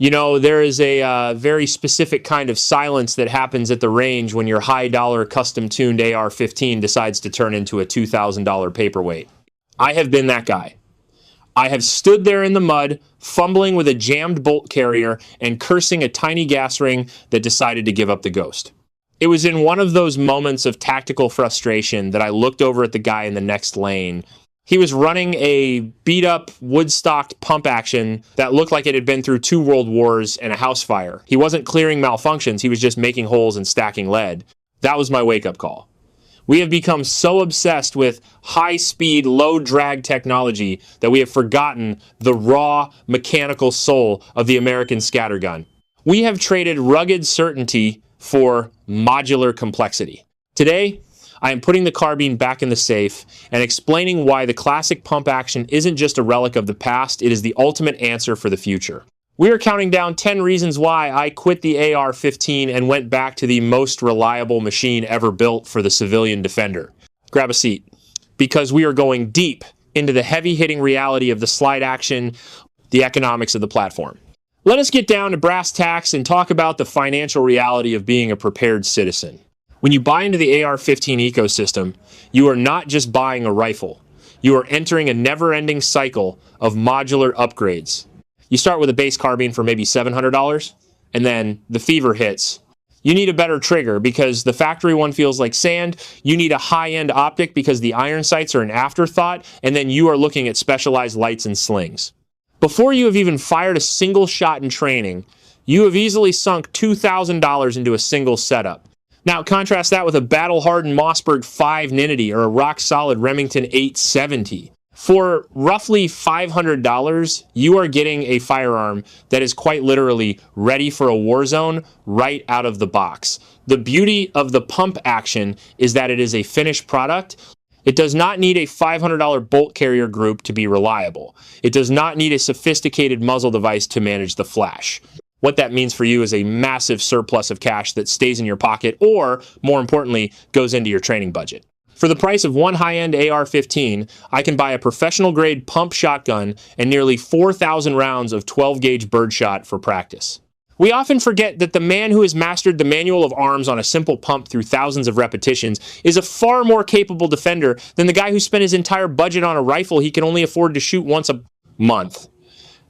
You know, there is a very specific kind of silence that happens at the range when your high-dollar, custom-tuned AR-15 decides to turn into a $2,000 paperweight. I have been that guy. I have stood there in the mud, fumbling with a jammed bolt carrier and cursing a tiny gas ring that decided to give up the ghost. It was in one of those moments of tactical frustration that I looked over at the guy in the next lane. He was running a beat-up, wood-stocked pump action that looked like it had been through 2 world wars and a house fire. He wasn't clearing malfunctions, he was just making holes and stacking lead. That was my wake-up call. We have become so obsessed with high-speed, low-drag technology that we have forgotten the raw, mechanical soul of the American scattergun. We have traded rugged certainty for modular complexity. Today, I am putting the carbine back in the safe and explaining why the classic pump action isn't just a relic of the past, it is the ultimate answer for the future. We are counting down 10 reasons why I quit the AR-15 and went back to the most reliable machine ever built for the civilian defender. Grab a seat, because we are going deep into the heavy-hitting reality of the slide action, the economics of the platform. Let us get down to brass tacks and talk about the financial reality of being a prepared citizen. When you buy into the AR-15 ecosystem, you are not just buying a rifle. You are entering a never-ending cycle of modular upgrades. You start with a base carbine for maybe $700, and then the fever hits. You need a better trigger because the factory one feels like sand. You need a high-end optic because the iron sights are an afterthought, and then you are looking at specialized lights and slings. Before you have even fired a single shot in training, you have easily sunk $2,000 into a single setup. Now contrast that with a battle-hardened Mossberg 5 Ninity or a rock-solid Remington 870. For roughly $500, you are getting a firearm that is quite literally ready for a war zone right out of the box. The beauty of the pump action is that it is a finished product. It does not need a $500 bolt carrier group to be reliable. It does not need a sophisticated muzzle device to manage the flash. What that means for you is a massive surplus of cash that stays in your pocket or, more importantly, goes into your training budget. For the price of one high-end AR-15, I can buy a professional-grade pump shotgun and nearly 4,000 rounds of 12-gauge birdshot for practice. We often forget that the man who has mastered the manual of arms on a simple pump through thousands of repetitions is a far more capable defender than the guy who spent his entire budget on a rifle he can only afford to shoot once a month.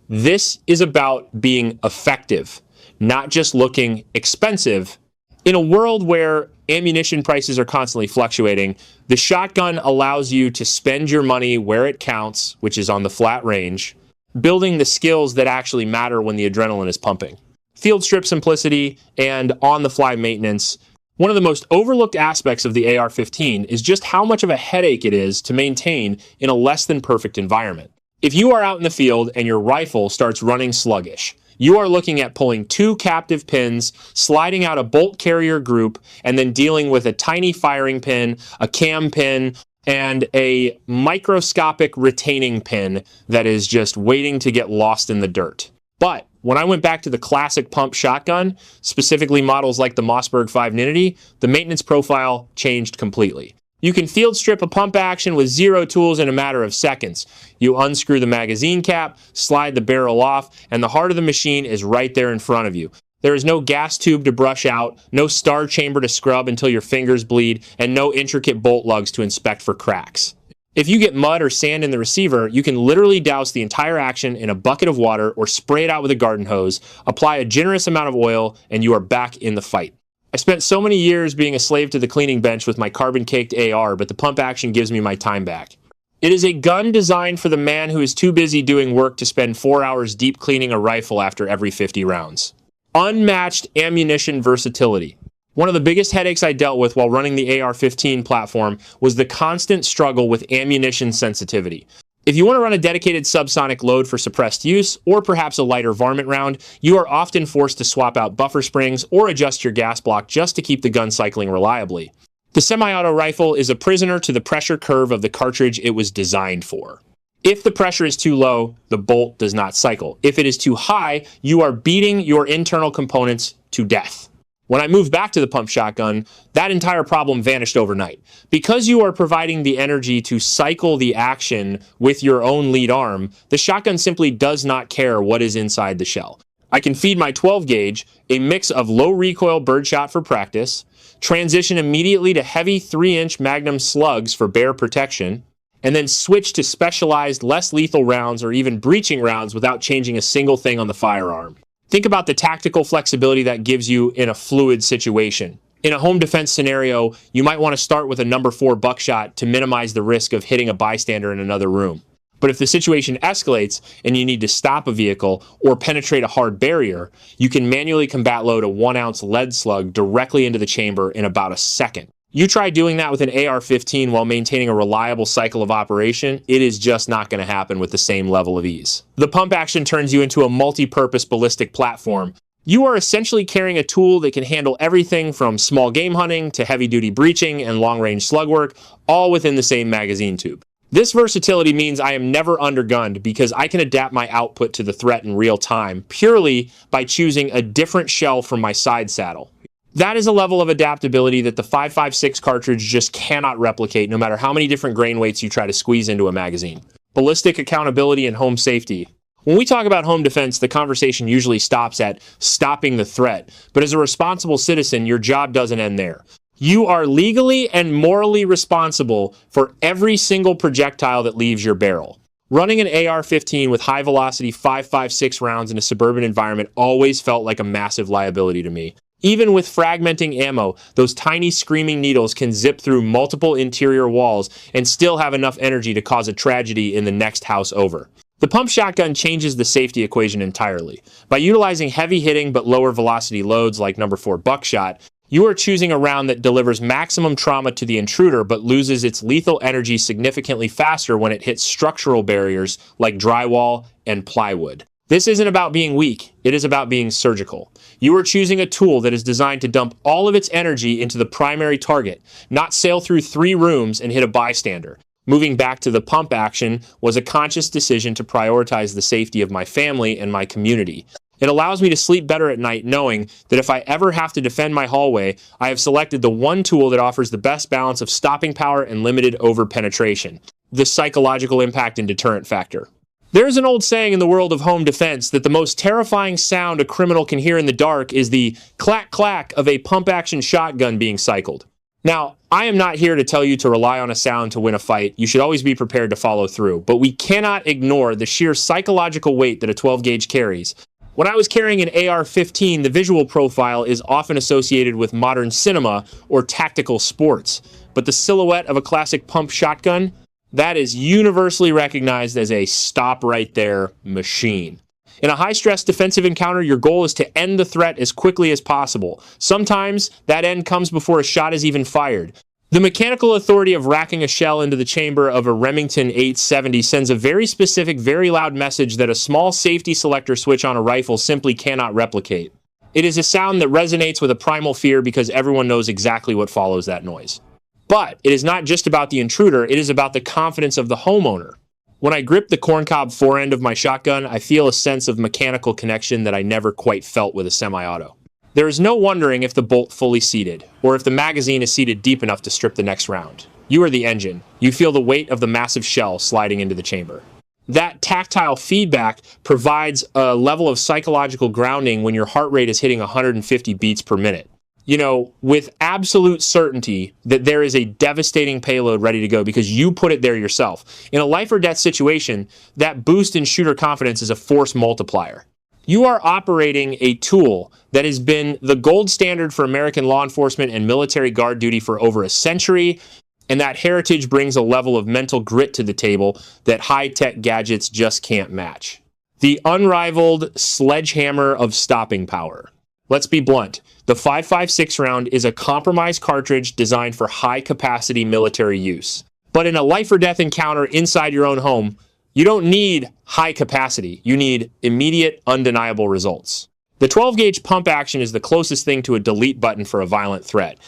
This is about being effective, not just looking expensive. In a world where ammunition prices are constantly fluctuating, the shotgun allows you to spend your money where it counts, which is on the flat range, building the skills that actually matter when the adrenaline is pumping. Field strip simplicity and on-the-fly maintenance. One of the most overlooked aspects of the AR-15 is just how much of a headache it is to maintain in a less than perfect environment. If you are out in the field and your rifle starts running sluggish, you are looking at pulling 2 captive pins, sliding out a bolt carrier group, and then dealing with a tiny firing pin, a cam pin, and a microscopic retaining pin that is just waiting to get lost in the dirt. But when I went back to the classic pump shotgun, specifically models like the Mossberg 5 Ninity, the maintenance profile changed completely. You can field strip a pump action with 0 tools in a matter of seconds. You unscrew the magazine cap, slide the barrel off, and the heart of the machine is right there in front of you. There is no gas tube to brush out, no star chamber to scrub until your fingers bleed, and no intricate bolt lugs to inspect for cracks. If you get mud or sand in the receiver, you can literally douse the entire action in a bucket of water or spray it out with a garden hose, apply a generous amount of oil, and you are back in the fight. I spent so many years being a slave to the cleaning bench with my carbon-caked AR, but the pump action gives me my time back. It is a gun designed for the man who is too busy doing work to spend 4 hours deep cleaning a rifle after every 50 rounds. Unmatched ammunition versatility. One of the biggest headaches I dealt with while running the AR-15 platform was the constant struggle with ammunition sensitivity. If you want to run a dedicated subsonic load for suppressed use, or perhaps a lighter varmint round, you are often forced to swap out buffer springs or adjust your gas block just to keep the gun cycling reliably. The semi-auto rifle is a prisoner to the pressure curve of the cartridge it was designed for. If the pressure is too low, the bolt does not cycle. If it is too high, you are beating your internal components to death. When I moved back to the pump shotgun, that entire problem vanished overnight. Because you are providing the energy to cycle the action with your own lead arm, the shotgun simply does not care what is inside the shell. I can feed my 12 gauge a mix of low recoil birdshot for practice, transition immediately to heavy 3-inch Magnum slugs for bear protection, and then switch to specialized, less lethal rounds or even breaching rounds without changing a single thing on the firearm. Think about the tactical flexibility that gives you in a fluid situation. In a home defense scenario, you might want to start with a number 4 buckshot to minimize the risk of hitting a bystander in another room. But if the situation escalates and you need to stop a vehicle or penetrate a hard barrier, you can manually combat load a 1-ounce lead slug directly into the chamber in about a second. You try doing that with an AR-15 while maintaining a reliable cycle of operation, it is just not going to happen with the same level of ease. The pump action turns you into a multi-purpose ballistic platform. You are essentially carrying a tool that can handle everything from small game hunting to heavy-duty breaching and long-range slug work, all within the same magazine tube. This versatility means I am never undergunned because I can adapt my output to the threat in real time purely by choosing a different shell from my side saddle. That is a level of adaptability that the 5.56 cartridge just cannot replicate no matter how many different grain weights you try to squeeze into a magazine. Ballistic accountability and home safety. When we talk about home defense, the conversation usually stops at stopping the threat, but as a responsible citizen, your job doesn't end there. You are legally and morally responsible for every single projectile that leaves your barrel. Running an AR-15 with high-velocity 5.56 rounds in a suburban environment always felt like a massive liability to me. Even with fragmenting ammo, those tiny screaming needles can zip through multiple interior walls and still have enough energy to cause a tragedy in the next house over. The pump shotgun changes the safety equation entirely. By utilizing heavy-hitting but lower velocity loads like number 4 buckshot, you are choosing a round that delivers maximum trauma to the intruder but loses its lethal energy significantly faster when it hits structural barriers like drywall and plywood. This isn't about being weak, it is about being surgical. You are choosing a tool that is designed to dump all of its energy into the primary target, not sail through 3 rooms and hit a bystander. Moving back to the pump action was a conscious decision to prioritize the safety of my family and my community. It allows me to sleep better at night knowing that if I ever have to defend my hallway, I have selected the one tool that offers the best balance of stopping power and limited over-penetration, the psychological impact and deterrent factor. There's an old saying in the world of home defense that the most terrifying sound a criminal can hear in the dark is the clack-clack of a pump-action shotgun being cycled. Now, I am not here to tell you to rely on a sound to win a fight. You should always be prepared to follow through, but we cannot ignore the sheer psychological weight that a 12-gauge carries. When I was carrying an AR-15, the visual profile is often associated with modern cinema or tactical sports, but the silhouette of a classic pump shotgun, that is universally recognized as a stop-right-there machine. In a high-stress defensive encounter, your goal is to end the threat as quickly as possible. Sometimes that end comes before a shot is even fired. The mechanical authority of racking a shell into the chamber of a Remington 870 sends a very specific, very loud message that a small safety selector switch on a rifle simply cannot replicate. It is a sound that resonates with a primal fear because everyone knows exactly what follows that noise. But it is not just about the intruder, it is about the confidence of the homeowner. When I grip the corncob forend of my shotgun, I feel a sense of mechanical connection that I never quite felt with a semi-auto. There is no wondering if the bolt fully seated, or if the magazine is seated deep enough to strip the next round. You are the engine. You feel the weight of the massive shell sliding into the chamber. That tactile feedback provides a level of psychological grounding when your heart rate is hitting 150 beats per minute. You know, with absolute certainty that there is a devastating payload ready to go because you put it there yourself. In a life or death situation, that boost in shooter confidence is a force multiplier. You are operating a tool that has been the gold standard for American law enforcement and military guard duty for over a century, and that heritage brings a level of mental grit to the table that high-tech gadgets just can't match. The unrivaled sledgehammer of stopping power. Let's be blunt. The 5.56 round is a compromised cartridge designed for high-capacity military use. But in a life-or-death encounter inside your own home, you don't need high capacity. You need immediate, undeniable results. The 12-gauge pump action is the closest thing to a delete button for a violent threat.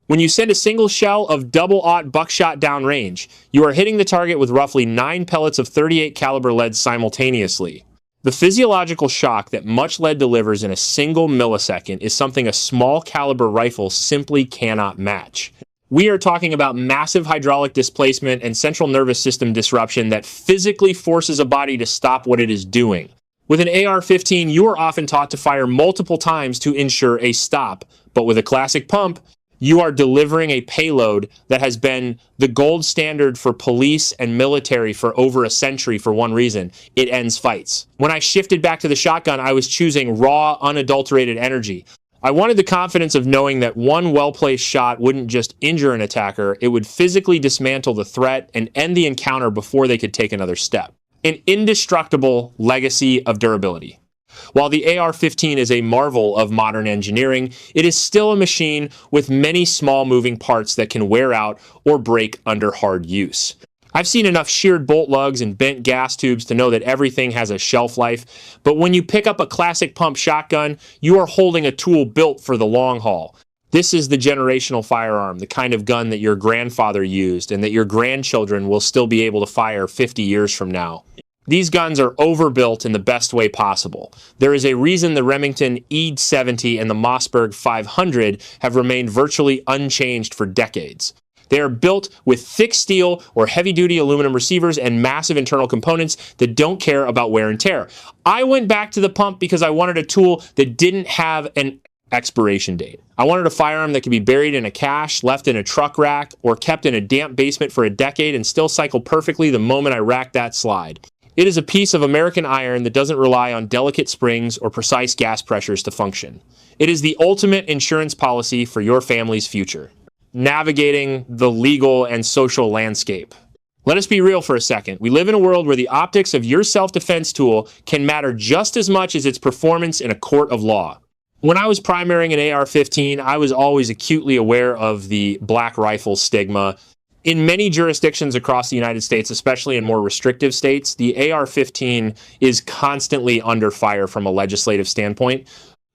When you send a single shell of double-aught buckshot downrange, you are hitting the target with roughly 9 pellets of 38 caliber lead simultaneously. The physiological shock that much lead delivers in a single millisecond is something a small caliber rifle simply cannot match. We are talking about massive hydraulic displacement and central nervous system disruption that physically forces a body to stop what it is doing. With an AR-15, you are often taught to fire multiple times to ensure a stop, but with a classic pump, you are delivering a payload that has been the gold standard for police and military for over a century for one reason: it ends fights. When I shifted back to the shotgun, I was choosing raw, unadulterated energy. I wanted the confidence of knowing that one well-placed shot wouldn't just injure an attacker, it would physically dismantle the threat and end the encounter before they could take another step. An indestructible legacy of durability. While the AR-15 is a marvel of modern engineering, it is still a machine with many small moving parts that can wear out or break under hard use. I've seen enough sheared bolt lugs and bent gas tubes to know that everything has a shelf life, but when you pick up a classic pump shotgun, you are holding a tool built for the long haul. This is the generational firearm, the kind of gun that your grandfather used and that your grandchildren will still be able to fire 50 years from now. These guns are overbuilt in the best way possible. There is a reason the Remington E-70 and the Mossberg 500 have remained virtually unchanged for decades. They are built with thick steel or heavy-duty aluminum receivers and massive internal components that don't care about wear and tear. I went back to the pump because I wanted a tool that didn't have an expiration date. I wanted a firearm that could be buried in a cache, left in a truck rack, or kept in a damp basement for a decade and still cycle perfectly the moment I racked that slide. It is a piece of American iron that doesn't rely on delicate springs or precise gas pressures to function. It is the ultimate insurance policy for your family's future. Navigating the legal and social landscape. Let us be real for a second. We live in a world where the optics of your self-defense tool can matter just as much as its performance in a court of law. When I was primarying an AR-15, I was always acutely aware of the black rifle stigma. In many jurisdictions across the United States, especially in more restrictive states, the AR-15 is constantly under fire from a legislative standpoint.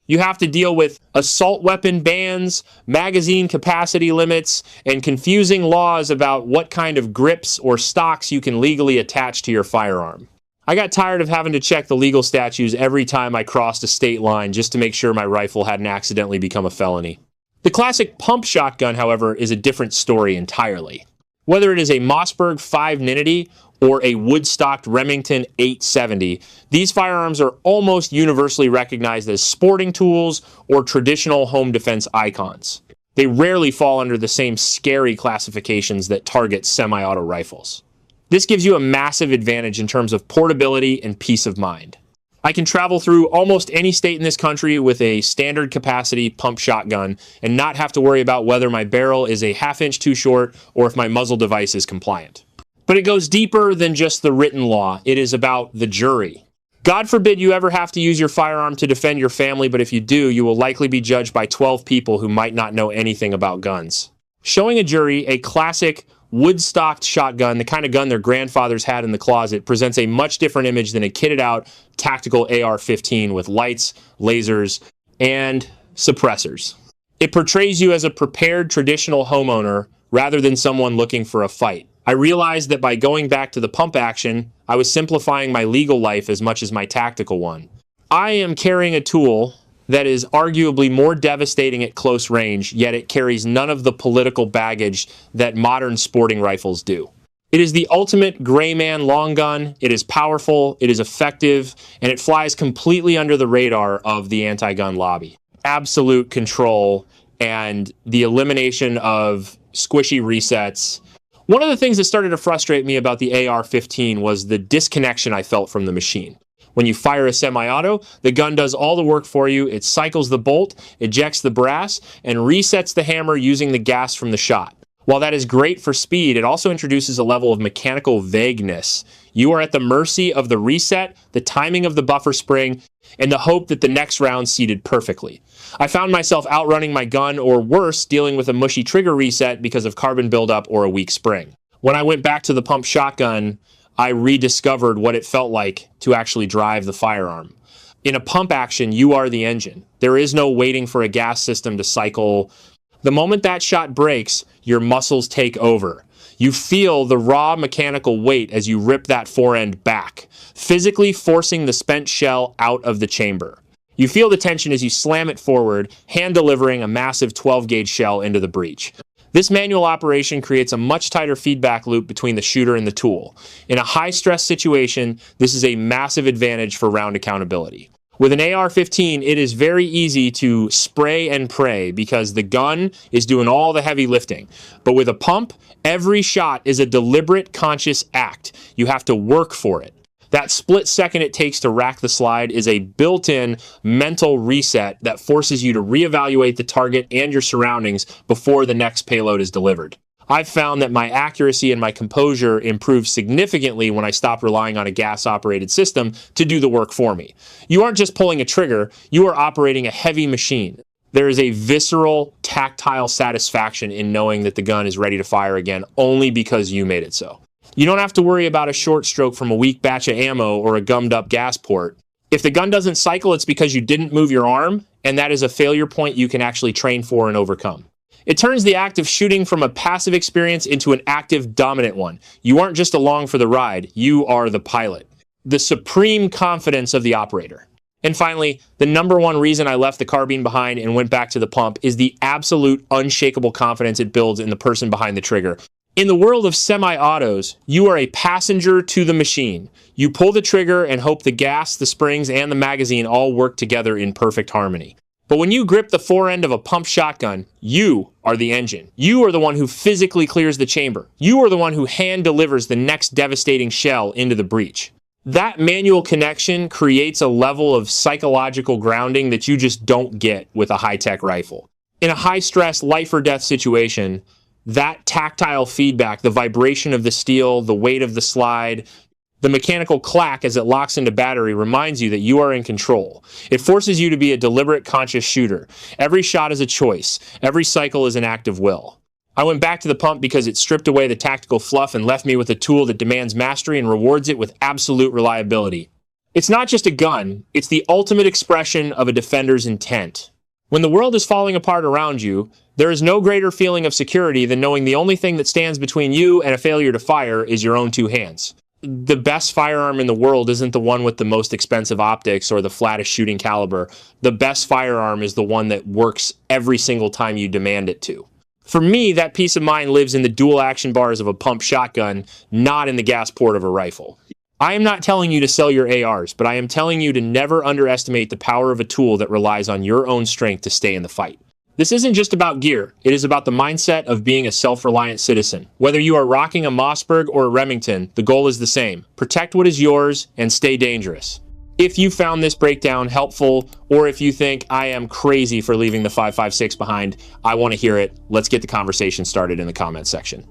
You have to deal with assault weapon bans, magazine capacity limits, and confusing laws about what kind of grips or stocks you can legally attach to your firearm. I got tired of having to check the legal statutes every time I crossed a state line just to make sure my rifle hadn't accidentally become a felony. The classic pump shotgun, however, is a different story entirely. Whether it is a Mossberg 5 Ninity or a wood-stocked Remington 870, these firearms are almost universally recognized as sporting tools or traditional home defense icons. They rarely fall under the same scary classifications that target semi-auto rifles. This gives you a massive advantage in terms of portability and peace of mind. I can travel through almost any state in this country with a standard capacity pump shotgun and not have to worry about whether my barrel is a half-inch too short or if my muzzle device is compliant. But it goes deeper than just the written law. It is about the jury. God forbid you ever have to use your firearm to defend your family, but if you do, you will likely be judged by 12 people who might not know anything about guns. Showing a jury a classic wood-stocked shotgun, the kind of gun their grandfathers had in the closet, presents a much different image than a kitted-out tactical AR-15 with lights, lasers, and suppressors. It portrays you as a prepared traditional homeowner rather than someone looking for a fight. I realized that by going back to the pump action, I was simplifying my legal life as much as my tactical one. I am carrying a tool that is arguably more devastating at close range, yet it carries none of the political baggage that modern sporting rifles do. It is the ultimate gray man long gun. It is powerful, it is effective, and it flies completely under the radar of the anti-gun lobby. Absolute control and the elimination of squishy resets. One of the things that started to frustrate me about the AR-15 was the disconnection I felt from the machine. When you fire a semi-auto, the gun does all the work for you. It cycles the bolt, ejects the brass, and resets the hammer using the gas from the shot. While that is great for speed, it also introduces a level of mechanical vagueness. You are at the mercy of the reset, the timing of the buffer spring, and the hope that the next round seated perfectly. I found myself outrunning my gun, or worse, dealing with a mushy trigger reset because of carbon buildup or a weak spring. When I went back to the pump shotgun, I rediscovered what it felt like to actually drive the firearm. In a pump action, you are the engine. There is no waiting for a gas system to cycle. The moment that shot breaks, your muscles take over. You feel the raw mechanical weight as you rip that forend back, physically forcing the spent shell out of the chamber. You feel the tension as you slam it forward, hand delivering a massive 12-gauge shell into the breech. This manual operation creates a much tighter feedback loop between the shooter and the tool. In a high-stress situation, this is a massive advantage for round accountability. With an AR-15, it is very easy to spray and pray because the gun is doing all the heavy lifting. But with a pump, every shot is a deliberate, conscious act. You have to work for it. That split second it takes to rack the slide is a built-in mental reset that forces you to reevaluate the target and your surroundings before the next payload is delivered. I've found that my accuracy and my composure improve significantly when I stop relying on a gas-operated system to do the work for me. You aren't just pulling a trigger, you are operating a heavy machine. There is a visceral, tactile satisfaction in knowing that the gun is ready to fire again only because you made it so. You don't have to worry about a short stroke from a weak batch of ammo or a gummed up gas port. If the gun doesn't cycle, it's because you didn't move your arm, and that is a failure point you can actually train for and overcome. It turns the act of shooting from a passive experience into an active, dominant one. You aren't just along for the ride, you are the pilot. The supreme confidence of the operator. And finally, the number one reason I left the carbine behind and went back to the pump is the absolute unshakable confidence it builds in the person behind the trigger. In the world of semi-autos, you are a passenger to the machine. You pull the trigger and hope the gas, the springs, and the magazine all work together in perfect harmony. But when you grip the fore end of a pump shotgun, you are the engine. You are the one who physically clears the chamber. You are the one who hand delivers the next devastating shell into the breech. That manual connection creates a level of psychological grounding that you just don't get with a high-tech rifle. In a high-stress, life-or-death situation, that tactile feedback, the vibration of the steel, the weight of the slide, the mechanical clack as it locks into battery reminds you that you are in control. It forces you to be a deliberate, conscious shooter. Every shot is a choice. Every cycle is an act of will. I went back to the pump because it stripped away the tactical fluff and left me with a tool that demands mastery and rewards it with absolute reliability. It's not just a gun, it's the ultimate expression of a defender's intent. When the world is falling apart around you, there is no greater feeling of security than knowing the only thing that stands between you and a failure to fire is your own two hands. The best firearm in the world isn't the one with the most expensive optics or the flattest shooting caliber. The best firearm is the one that works every single time you demand it to. For me, that peace of mind lives in the dual action bars of a pump shotgun, not in the gas port of a rifle. I am not telling you to sell your ARs, but I am telling you to never underestimate the power of a tool that relies on your own strength to stay in the fight. This isn't just about gear, it is about the mindset of being a self-reliant citizen. Whether you are rocking a Mossberg or a Remington, the goal is the same. Protect what is yours and stay dangerous. If you found this breakdown helpful, or if you think I am crazy for leaving the 5.56 behind, I want to hear it. Let's get the conversation started in the comments section.